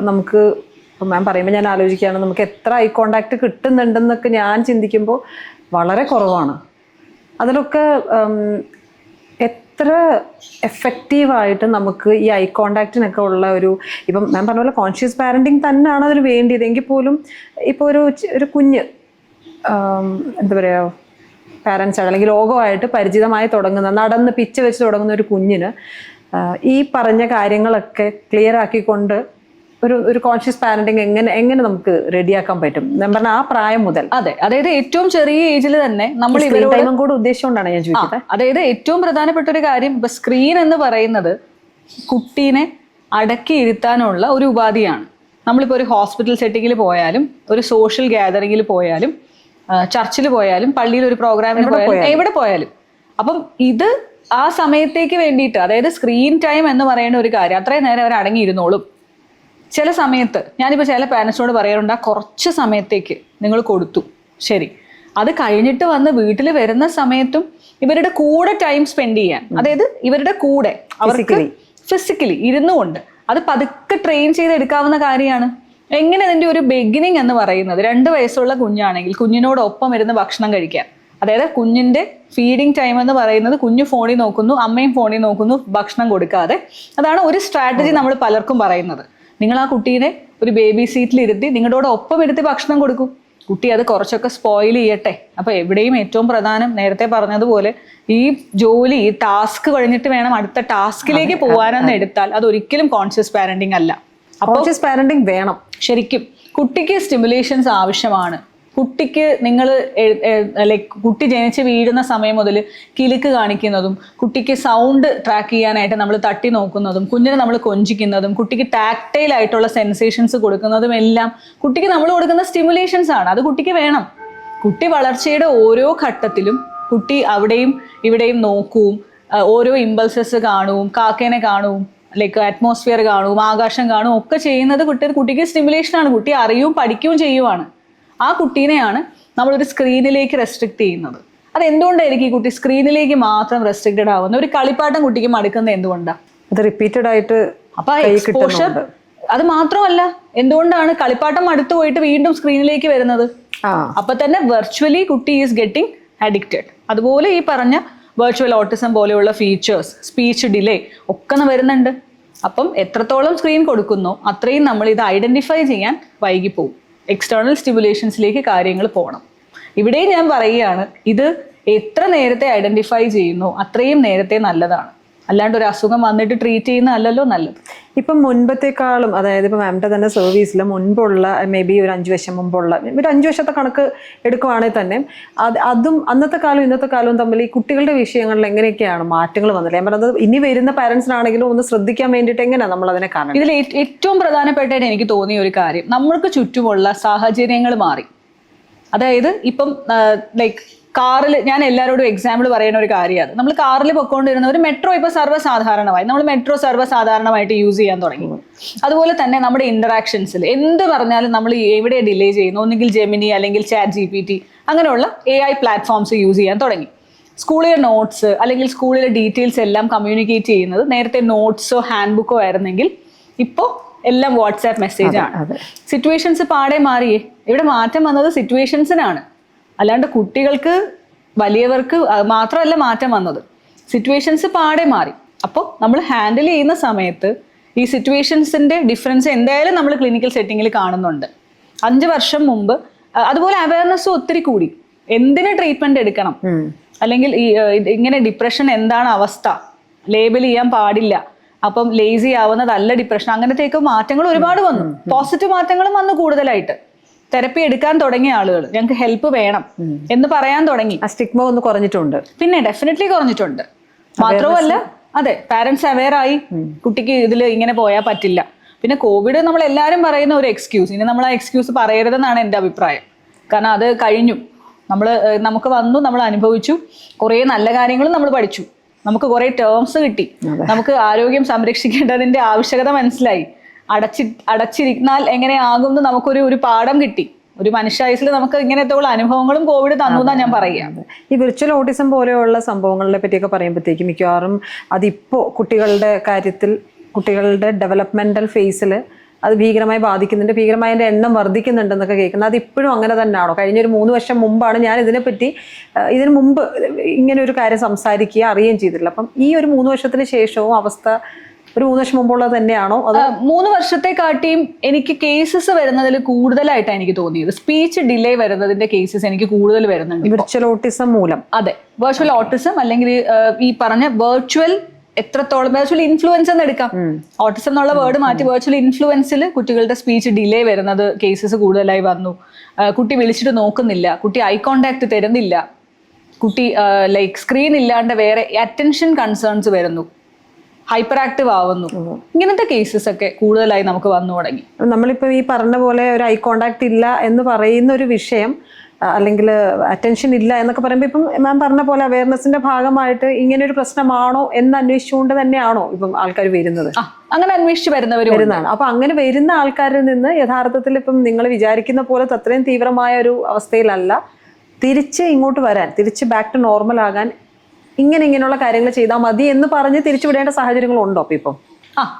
നമുക്ക് ഇപ്പം മാം പറയുമ്പോൾ ഞാൻ ആലോചിക്കുകയാണ്, നമുക്ക് എത്ര ഐ കോണ്ടാക്ട് കിട്ടുന്നുണ്ടെന്നൊക്കെ ഞാൻ ചിന്തിക്കുമ്പോൾ വളരെ കുറവാണ്. അതിലൊക്കെ എത്ര എഫക്റ്റീവായിട്ട് നമുക്ക് ഈ ഐ കോണ്ടാക്റ്റിനൊക്കെ ഉള്ള ഒരു, ഇപ്പം ഞാൻ പറഞ്ഞ പോലെ കോൺഷ്യസ് പാരൻറ്റിങ് തന്നെയാണ് അതിന് വേണ്ടിയത്. എങ്കിൽ പോലും ഇപ്പോൾ ഒരു കുഞ്ഞ് എന്താ പറയുക, പാരൻസ് അല്ലെങ്കിൽ ലോകമായിട്ട് പരിചിതമായി തുടങ്ങുന്ന, നടന്ന് പിച്ച വെച്ച് തുടങ്ങുന്ന ഒരു കുഞ്ഞിന് ഈ പറഞ്ഞ കാര്യങ്ങളൊക്കെ ക്ലിയർ ആക്കിക്കൊണ്ട് ഒരു കോൺഷ്യസ് പാരന്റിങ് എങ്ങനെ നമുക്ക് റെഡിയാക്കാൻ പറ്റും? ഞാൻ പറഞ്ഞ ആ പ്രായം മുതൽ. അതെ, അതായത് ഏറ്റവും ചെറിയ ഏജിൽ തന്നെ നമ്മൾ ഇവരോടും കൂടെ ഉദ്ദേശിച്ചുകൊണ്ടാണ് ഞാൻ ചോദിക്കുന്നത്. അതായത് ഏറ്റവും പ്രധാനപ്പെട്ട ഒരു കാര്യം, ഇപ്പൊ സ്ക്രീൻ എന്ന് പറയുന്നത് കുട്ടീനെ അടക്കി ഇരുത്താനുള്ള ഒരു ഉപാധിയാണ്. നമ്മളിപ്പോൾ ഒരു ഹോസ്പിറ്റൽ സെറ്റിങ്ങിൽ പോയാലും, ഒരു സോഷ്യൽ ഗ്യാതറിങ്ങിൽ പോയാലും, ചർച്ചിൽ പോയാലും, പള്ളിയിൽ ഒരു പ്രോഗ്രാമിന് പോയാലും, എവിടെ പോയാലും, അപ്പം ഇത് ആ സമയത്തേക്ക് വേണ്ടിയിട്ട്, അതായത് സ്ക്രീൻ ടൈം എന്ന് പറയുന്ന ഒരു കാര്യം, അത്രയും നേരം അവർ അടങ്ങിയിരുന്നോളും. ചില സമയത്ത് ഞാനിപ്പോൾ ചില പാരൻസിനോട് പറയാറുണ്ട്, ആ കുറച്ച് സമയത്തേക്ക് നിങ്ങൾ കൊടുത്തു, ശരി, അത് കഴിഞ്ഞിട്ട് വന്ന് വീട്ടിൽ വരുന്ന സമയത്തും ഇവരുടെ കൂടെ ടൈം സ്പെൻഡ് ചെയ്യാൻ, അതായത് ഇവരുടെ കൂടെ അവർക്ക് ഫിസിക്കലി ഇരുന്നുകൊണ്ട് അത് പതുക്കെ ട്രെയിൻ ചെയ്തെടുക്കാവുന്ന കാര്യമാണ്. എങ്ങനെ അതിൻ്റെ ഒരു ബിഗിനിങ് എന്ന് പറയുന്നത്, 2 വയസ്സുള്ള കുഞ്ഞാണെങ്കിൽ കുഞ്ഞിനോടൊപ്പം ഇരുന്ന് ഭക്ഷണം കഴിക്കാൻ. അതായത് കുഞ്ഞിൻ്റെ ഫീഡിങ് ടൈം എന്ന് പറയുന്നത് കുഞ്ഞു ഫോണിൽ നോക്കുന്നു, അമ്മയും ഫോണിൽ നോക്കുന്നു, ഭക്ഷണം കൊടുക്കാതെ. അതാണ് ഒരു സ്ട്രാറ്റജി നമ്മൾ പലർക്കും പറയുന്നത്. നിങ്ങൾ ആ കുട്ടീനെ ഒരു ബേബി സീറ്റിൽ ഇരുത്തി നിങ്ങളുടെ ഒപ്പം ഇരുത്തി ഭക്ഷണം കൊടുക്കും. കുട്ടി അത് കുറച്ചൊക്കെ സ്പോയിൽ ചെയ്യട്ടെ. അപ്പൊ എവിടെയും ഏറ്റവും പ്രധാനം, നേരത്തെ പറഞ്ഞതുപോലെ, ഈ ജോലി, ഈ ടാസ്ക് കഴിഞ്ഞിട്ട് വേണം അടുത്ത ടാസ്കിലേക്ക് പോകാനെന്ന് എടുത്താൽ അത് ഒരിക്കലും കോൺഷ്യസ് പാരന്റിങ് അല്ല. കോൺഷ്യസ് പാരന്റിങ് വേണം. ശരിക്കും കുട്ടിക്ക് സ്റ്റിമുലേഷൻസ് ആവശ്യമാണ്. കുട്ടിക്ക് നിങ്ങൾ ലൈക്ക് കുട്ടി ജനിച്ച് വീഴുന്ന സമയം മുതൽ കിലുക്ക് കാണിക്കുന്നതും കുട്ടിക്ക് സൗണ്ട് ട്രാക്ക് ചെയ്യാനായിട്ട് നമ്മൾ തട്ടി നോക്കുന്നതും കുഞ്ഞിനെ നമ്മൾ കൊഞ്ചിക്കുന്നതും കുട്ടിക്ക് ടാക്ടൈൽ ആയിട്ടുള്ള സെൻസേഷൻസ് കൊടുക്കുന്നതും എല്ലാം കുട്ടിക്ക് നമ്മൾ കൊടുക്കുന്ന സ്റ്റിമുലേഷൻസ് ആണ്. അത് കുട്ടിക്ക് വേണം. കുട്ടി വളർച്ചയുടെ ഓരോ ഘട്ടത്തിലും കുട്ടി അവിടെയും ഇവിടെയും നോക്കും, ഓരോ ഇമ്പൾസസ് കാണും, കാക്കേനെ കാണും, ലൈക്ക് അറ്റ്മോസ്ഫിയർ കാണും, ആകാശം കാണും, ഒക്കെ ചെയ്യുന്നത് കുട്ടിക്ക് സ്റ്റിമുലേഷൻ ആണ്. കുട്ടി അറിയും പഠിക്കുകയും ചെയ്യുവാണ്. ആ കുട്ടീനെയാണ് നമ്മളൊരു സ്ക്രീനിലേക്ക് റെസ്ട്രിക്ട് ചെയ്യുന്നത്. അത് എന്തുകൊണ്ടായിരിക്കും ഈ കുട്ടി സ്ക്രീനിലേക്ക് മാത്രം റെസ്ട്രിക്റ്റഡ് ആവുന്നത്? ഒരു കളിപ്പാട്ടം കുട്ടിക്ക് മടുക്കുന്നത് എന്തുകൊണ്ടാണ്? അത് റിപ്പീറ്റഡ് ആയിട്ട് അപ്പൊ എക്സ്പോഷർ. അത് മാത്രമല്ല, എന്തുകൊണ്ടാണ് കളിപ്പാട്ടം അടുത്ത് പോയിട്ട് വീണ്ടും സ്ക്രീനിലേക്ക് വരുന്നത്? അപ്പൊ തന്നെ വെർച്വലി കുട്ടി ഈസ് ഗെറ്റിംഗ് അഡിക്റ്റഡ്. അതുപോലെ ഈ പറഞ്ഞ വെർച്വൽ ഓട്ടിസം പോലെയുള്ള ഫീച്ചേഴ്സ്, സ്പീച്ച് ഡിലേ ഒക്കെ വരുന്നുണ്ട്. അപ്പം എത്രത്തോളം സ്ക്രീൻ കൊടുക്കുന്നോ അത്രയും നമ്മൾ ഇത് ഐഡന്റിഫൈ ചെയ്യാൻ വൈകിപ്പോവും. എക്സ്റ്റേണൽ സ്റ്റിമുലേഷൻസിലേക്ക് കാര്യങ്ങൾ പോകണം. ഇവിടെയും ഞാൻ പറയുകയാണ്, ഇത് എത്ര നേരത്തെ ഐഡന്റിഫൈ ചെയ്യുന്നു അത്രയും നേരത്തെ നല്ലതാണ്. അല്ലാണ്ട് ഒരു അസുഖം വന്നിട്ട് ട്രീറ്റ് ചെയ്യുന്ന അല്ലല്ലോ നല്ലത്. ഇപ്പം മുൻപത്തെക്കാളും, അതായത് ഇപ്പം മാമിൻ്റെ തന്നെ സർവീസിൽ മുൻപുള്ള മേ ബി ഒരു 5 വർഷം മുമ്പുള്ള ഒരു 5 വർഷത്തെ കണക്ക് എടുക്കുവാണെങ്കിൽ തന്നെ അതും അന്നത്തെ കാലവും ഇന്നത്തെ കാലവും തമ്മിൽ ഈ കുട്ടികളുടെ വിഷയങ്ങളിൽ എങ്ങനെയൊക്കെയാണ് മാറ്റങ്ങൾ വന്നത്? ഞാൻ പറഞ്ഞത് ഇനി വരുന്ന പാരൻസിനാണെങ്കിലും ഒന്ന് ശ്രദ്ധിക്കാൻ വേണ്ടിയിട്ട് എങ്ങനെയാണ് നമ്മൾ അതിനെ കാണുന്നത്? ഇതിൽ ഏറ്റവും പ്രധാനപ്പെട്ടായിട്ട് എനിക്ക് തോന്നിയ ഒരു കാര്യം, നമ്മൾക്ക് ചുറ്റുമുള്ള സാഹചര്യങ്ങൾ മാറി. അതായത് ഇപ്പം ലൈക്ക് കാറിൽ, ഞാൻ എല്ലാവരോടും എക്സാമ്പിൾ പറയുന്ന ഒരു കാര്യമാണ്, നമ്മൾ കാറിൽ പൊയ്ക്കൊണ്ടിരുന്ന ഒരു മെട്രോ ഇപ്പോൾ സർവ്വസാധാരണമായി, നമ്മൾ മെട്രോ സർവ്വസാധാരണമായിട്ട് യൂസ് ചെയ്യാൻ തുടങ്ങി. അതുപോലെ തന്നെ നമ്മുടെ ഇന്ററാക്ഷൻസിൽ എന്ത് പറഞ്ഞാലും നമ്മൾ എവിടെ ഡിലേ ചെയ്യുന്നു, ഒന്നുകിൽ ജെമിനി അല്ലെങ്കിൽ ചാറ്റ് GPT അങ്ങനെയുള്ള AI പ്ലാറ്റ്ഫോംസ് യൂസ് ചെയ്യാൻ തുടങ്ങി. സ്കൂളിലെ നോട്ട്സ് അല്ലെങ്കിൽ സ്കൂളിലെ ഡീറ്റെയിൽസ് എല്ലാം കമ്മ്യൂണിക്കേറ്റ് ചെയ്യുന്നത് നേരത്തെ നോട്ട്സോ ഹാൻഡ് ബുക്കോ ആയിരുന്നെങ്കിൽ ഇപ്പോൾ എല്ലാം വാട്സാപ്പ് മെസ്സേജ് ആണ്. സിറ്റുവേഷൻസ് പാടെ മാറിയേ. ഇവിടെ മാറ്റം വന്നത് സിറ്റുവേഷൻസിനാണ്, അല്ലാണ്ട് കുട്ടികൾക്ക് വലിയവർക്ക് മാത്രമല്ല മാറ്റം വന്നത്. സിറ്റുവേഷൻസ് പാടെ മാറി. അപ്പോൾ നമ്മൾ ഹാൻഡിൽ ചെയ്യുന്ന സമയത്ത് ഈ സിറ്റുവേഷൻസിന്റെ ഡിഫറൻസ് എന്തായാലും നമ്മൾ ക്ലിനിക്കൽ സെറ്റിങ്ങിൽ കാണുന്നുണ്ട്. 5 വർഷം മുമ്പ് അതുപോലെ അവയർനെസ്സും ഒത്തിരി കൂടി. എന്തിന് ട്രീറ്റ്മെന്റ് എടുക്കണം, അല്ലെങ്കിൽ ഈ ഇങ്ങനെ ഡിപ്രഷൻ എന്താണ് അവസ്ഥ, ലേബൽ ചെയ്യാൻ പാടില്ല, അപ്പം ലേസി ആവുന്നതല്ല ഡിപ്രഷൻ, അങ്ങനത്തെയൊക്കെ മാറ്റങ്ങൾ ഒരുപാട് വന്നു. പോസിറ്റീവ് മാറ്റങ്ങളും വന്നു കൂടുതലായിട്ട്. തെറപ്പി എടുക്കാൻ തുടങ്ങിയ ആളുകൾ ഞങ്ങൾക്ക് ഹെൽപ്പ് വേണം എന്ന് പറയാൻ തുടങ്ങി. ആ സ്റ്റിഗ്മ ഒന്ന് കുറഞ്ഞിട്ടുണ്ട്. പിന്നെ ഡെഫിനറ്റ്ലി കുറഞ്ഞിട്ടുണ്ട്. മാത്രമല്ല, അതെ, പാരന്റ്സ് അവെയർ ആയി, കുട്ടിക്ക് ഇതിൽ ഇങ്ങനെ പോയാൽ പറ്റില്ല. പിന്നെ കോവിഡ് നമ്മൾ എല്ലാവരും പറയുന്ന ഒരു എക്സ്ക്യൂസ്, ഇനി നമ്മൾ ആ എക്സ്ക്യൂസ് പറയരുതെന്നാണ് എൻ്റെ അഭിപ്രായം. കാരണം അത് കഴിഞ്ഞു. നമുക്ക് വന്നു, നമ്മൾ അനുഭവിച്ചു, കുറേ നല്ല കാര്യങ്ങളും നമ്മൾ പഠിച്ചു, നമുക്ക് കുറേ ടേംസ് കിട്ടി, നമുക്ക് ആരോഗ്യം സംരക്ഷിക്കേണ്ടതിൻ്റെ ആവശ്യകത മനസ്സിലായി. അടച്ചിരുന്നാൽ എങ്ങനെയാകും എന്ന് നമുക്കൊരു പാഠം കിട്ടി. ഒരു മനുഷ്യായുസിൽ നമുക്ക് ഇങ്ങനത്തെ ഉള്ള അനുഭവങ്ങളും കോവിഡ് തന്നു എന്നാണ് ഞാൻ പറയുക. ഈ വിർച്വൽ ഓട്ടിസം പോലെയുള്ള സംഭവങ്ങളെ പറ്റിയൊക്കെ പറയുമ്പോഴത്തേക്കും മിക്കവാറും അതിപ്പോൾ കുട്ടികളുടെ കാര്യത്തിൽ, കുട്ടികളുടെ ഡെവലപ്മെന്റൽ ഫേസിൽ അത് ഭീകരമായി ബാധിക്കുന്നുണ്ട്, ഭീകരമായ അതിൻ്റെ എണ്ണം വർദ്ധിക്കുന്നുണ്ടെന്നൊക്കെ കേൾക്കുന്നത്. അത് ഇപ്പോഴും അങ്ങനെ തന്നെയാണോ? കഴിഞ്ഞൊരു 3 വർഷം മുമ്പാണ് ഞാൻ ഇതിനെപ്പറ്റി ഇതിനു മുമ്പ് ഇങ്ങനെ ഒരു കാര്യം സംസാരിക്കുകയും അറിയുകയും ചെയ്തിട്ടില്ല. അപ്പം ഈ ഒരു 3 വർഷത്തിന് ശേഷവും അവസ്ഥ ഒരു 3 വർഷം മുമ്പുള്ളത് തന്നെയാണോ? അത് 3 വർഷത്തെക്കാട്ടിയും എനിക്ക് കേസസ് വരുന്നതിൽ കൂടുതലായിട്ടാണ് എനിക്ക് തോന്നിയത്. സ്പീച്ച് ഡിലേ വരുന്നതിന്റെ കേസസ് എനിക്ക് കൂടുതൽ വരുന്നുണ്ട് വിർച്വൽ ഓട്ടിസം മൂലം. അതെ, വെർച്വൽ ഓട്ടിസം അല്ലെങ്കിൽ ഈ പറഞ്ഞ വെർച്വൽ എത്രത്തോളം വെർച്വൽ ഇൻഫ്ലുവൻസ് എന്ന് എടുക്കാം. ഓട്ടിസം എന്നുള്ള വേർഡ് മാറ്റി വെർച്വൽ ഇൻഫ്ലുവൻസിൽ കുട്ടികളുടെ സ്പീച്ച് ഡിലേ വരുന്നത് കേസസ് കൂടുതലായി വന്നു. കുട്ടി വിളിച്ചിട്ട് നോക്കുന്നില്ല, കുട്ടി ഐ കോണ്ടാക്ട് തരുന്നില്ല, കുട്ടി ലൈക്ക് സ്ക്രീൻ ഇല്ലാണ്ട് വേറെ അറ്റൻഷൻ കൺസേൺസ് വരുന്നു, ഹൈപ്പർ ആക്റ്റീവ് ആവുന്നു. ഇങ്ങനത്തെ കേസസ് ഒക്കെ കൂടുതലായി നമുക്ക് വന്നു തുടങ്ങി. നമ്മളിപ്പോൾ ഈ പറഞ്ഞ പോലെ ഒരു ഐ കോണ്ടാക്ട് ഇല്ല എന്ന് പറയുന്ന ഒരു വിഷയം, അല്ലെങ്കിൽ അറ്റൻഷൻ ഇല്ല എന്നൊക്കെ പറയുമ്പോൾ ഇപ്പം മാം പറഞ്ഞ പോലെ അവയർനെസിന്റെ ഭാഗമായിട്ട് ഇങ്ങനെ ഒരു പ്രശ്നമാണോ എന്ന് അന്വേഷിച്ചുകൊണ്ട് തന്നെയാണോ ഇപ്പം ആൾക്കാർ വരുന്നത്? അങ്ങനെ അന്വേഷിച്ച് വരുന്നതാണ്. അപ്പൊ അങ്ങനെ വരുന്ന ആൾക്കാരിൽ നിന്ന് യഥാർത്ഥത്തിൽ ഇപ്പം നിങ്ങൾ വിചാരിക്കുന്ന പോലെ അത്രയും തീവ്രമായ ഒരു അവസ്ഥയിലല്ല, തിരിച്ച് ഇങ്ങോട്ട് വരാൻ, തിരിച്ച് ബാക്ക് ടു നോർമൽ ആകാൻ ഇങ്ങനെയുള്ള കാര്യങ്ങൾ ചെയ്താൽ മതി എന്ന് പറഞ്ഞ് തിരിച്ചു വിടേണ്ട സാഹചര്യങ്ങളുണ്ടോ? അപ്പൊ ഇപ്പം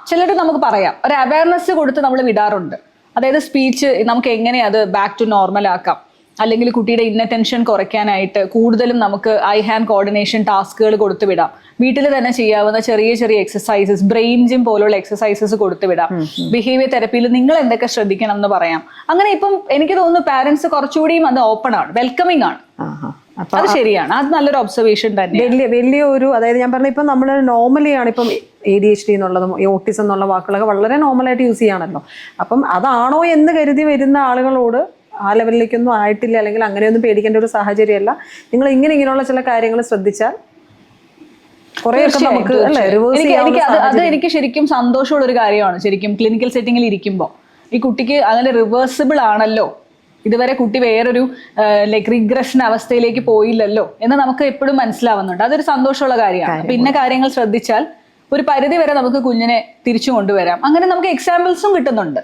ചിലർ നമുക്ക് പറയാം, ഒരു അവയർനെസ് കൊടുത്ത് നമ്മൾ വിടാറുണ്ട്. അതായത് സ്പീച്ച് നമുക്ക് എങ്ങനെ അത് ബാക്ക് ടു നോർമൽ ആക്കാം, അല്ലെങ്കിൽ കുട്ടിയുടെ ഇന്നറ്റൻഷൻ കുറയ്ക്കാനായിട്ട് കൂടുതലും നമുക്ക് ഐ ഹാൻഡ് കോർഡിനേഷൻ ടാസ്കുകൾ കൊടുത്തു വിടാം. വീട്ടിൽ തന്നെ ചെയ്യാവുന്ന ചെറിയ ചെറിയ എക്സസൈസസ്, ബ്രെയിൻ ജിം പോലുള്ള എക്സസൈസസ് കൊടുത്തു വിടാം. ബിഹേവിയർ തെറപ്പിയിൽ നിങ്ങൾ എന്തൊക്കെ ശ്രദ്ധിക്കണം എന്ന് പറയാം. അങ്ങനെ ഇപ്പം എനിക്ക് തോന്നുന്നു പാരന്റ്സ് കുറച്ചുകൂടിയും അത് ഓപ്പൺ ആണ്, വെൽക്കമിങ് ആണ്. അത് ശരിയാണ്, അത് നല്ലൊരു ഒബ്സർവേഷൻ തന്നെ. വലിയൊരു, അതായത് ഞാൻ പറഞ്ഞ ഇപ്പം നമ്മൾ നോർമലിയാണ് ഇപ്പം ADHD എന്നുള്ളതും ഓട്ടിസം എന്നുള്ള വാക്കുകളൊക്കെ വളരെ നോർമലായിട്ട് യൂസ് ചെയ്യാണല്ലോ. അപ്പം അതാണോ എന്ന് കരുതി വരുന്ന ആളുകളോട് ആ ലെവലിലേക്കൊന്നും ആയിട്ടില്ല, അല്ലെങ്കിൽ അങ്ങനെയൊന്നും പേടിക്കേണ്ട ഒരു സാഹചര്യമല്ല. നിങ്ങൾ ഇങ്ങനെയുള്ള ചില കാര്യങ്ങൾ ശ്രദ്ധിച്ചാൽ കുറേയൊക്കെ നമുക്ക് അല്ലേ റിവേഴ്സ് അത് എനിക്ക് ശരിക്കും സന്തോഷമുള്ള ഒരു കാര്യമാണ്. ശരിക്കും ക്ലിനിക്കൽ സെറ്റിങ്ങിൽ ഇരിക്കുമ്പോൾ ഈ കുട്ടിക്ക് അങ്ങനെ റിവേഴ്സിബിൾ ആണല്ലോ, ഇതുവരെ കുട്ടി വേറൊരു ലൈക്ക് റിഗ്രഷൻ അവസ്ഥയിലേക്ക് പോയില്ലല്ലോ എന്ന് നമുക്ക് എപ്പോഴും മനസ്സിലാവുന്നുണ്ട്. അതൊരു സന്തോഷമുള്ള കാര്യമാണ്. പിന്നെ കാര്യങ്ങൾ ശ്രദ്ധിച്ചാൽ ഒരു പരിധി വരെ നമുക്ക് കുഞ്ഞിനെ തിരിച്ചു കൊണ്ടുവരാം. അങ്ങനെ നമുക്ക് എക്സാമ്പിൾസും കിട്ടുന്നുണ്ട്.